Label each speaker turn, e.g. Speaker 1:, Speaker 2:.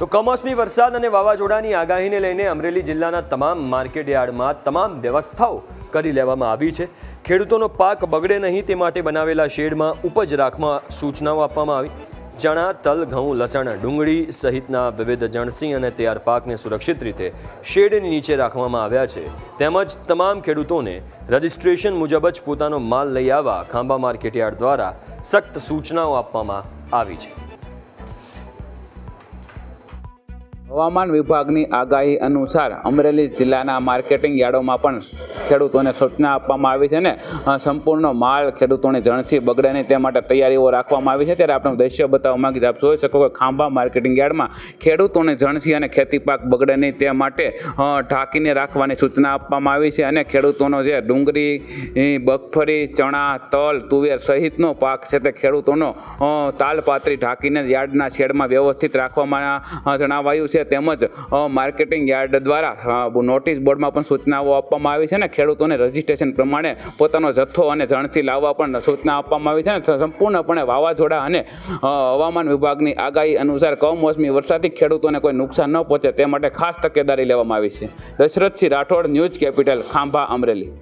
Speaker 1: તો કમોસમી વરસાદ અને વાવાઝોડાની આગાહીને લઈને અમરેલી જિલ્લાના તમામ માર્કેટ યાર્ડમાં તમામ વ્યવસ્થાઓ કરી લેવામાં આવી છે। ખેડૂતોનો પાક બગડે નહીં તે માટે બનાવેલા શેડમાં ઉપજ રાખવા સૂચનાઓ આપવામાં આવી। ચણા, તલ, ઘઉં, લસણ, ડુંગળી સહિતના વિવિધ જણસી અને તૈયાર પાકને સુરક્ષિત રીતે શેડની નીચે રાખવામાં આવ્યા છે। તેમજ તમામ ખેડૂતોને રજિસ્ટ્રેશન મુજબ જ પોતાનો માલ લઈ આવવા ખાંભા માર્કેટયાર્ડ દ્વારા સખ્ત સૂચનાઓ આપવામાં આવી છે।
Speaker 2: હવામાન વિભાગની આગાહી અનુસાર અમરેલી જિલ્લાના માર્કેટિંગ યાર્ડોમાં પણ ખેડૂતોને સૂચના આપવામાં આવી છે ને સંપૂર્ણ માલ ખેડૂતોની જણસી બગડે નહીં તે માટે તૈયારીઓ રાખવામાં આવી છે। ત્યારે આપણે દ્રશ્ય બતાવવા માંગીએ, આપ જોઈ શકો કે ખાંભા માર્કેટિંગ યાર્ડમાં ખેડૂતોની જણસી અને ખેતી પાક બગડે નહીં તે માટે ઢાંકીને રાખવાની સૂચના આપવામાં આવી છે। અને ખેડૂતોનો જે ડુંગળી, મગફળી, ચણા, તલ, તુવેર સહિતનો પાક છે તે ખેડૂતોનો તાલપાત્રી ઢાંકીને યાર્ડના શેડમાં વ્યવસ્થિત રાખવામાં જણાવાયું છે। તેમજ માર્કેટિંગ યાર્ડ દ્વારા નોટિસ બોર્ડમાં પણ સૂચનાઓ આપવામાં આવી છે ને ખેડૂતોને રજીસ્ટ્રેશન પ્રમાણે પોતાનો જથ્થો અને જણસી લાવવા પણ સૂચના આપવામાં આવી છે ને સંપૂર્ણપણે વાવાઝોડા અને હવામાન વિભાગની આગાહી અનુસાર કમોસમી વરસાદથી ખેડૂતોને કોઈ નુકસાન ન પહોંચે તે માટે ખાસ તકેદારી લેવામાં આવી છે। Dashrathsinh Rathod, news capital, Khambha, Amreli.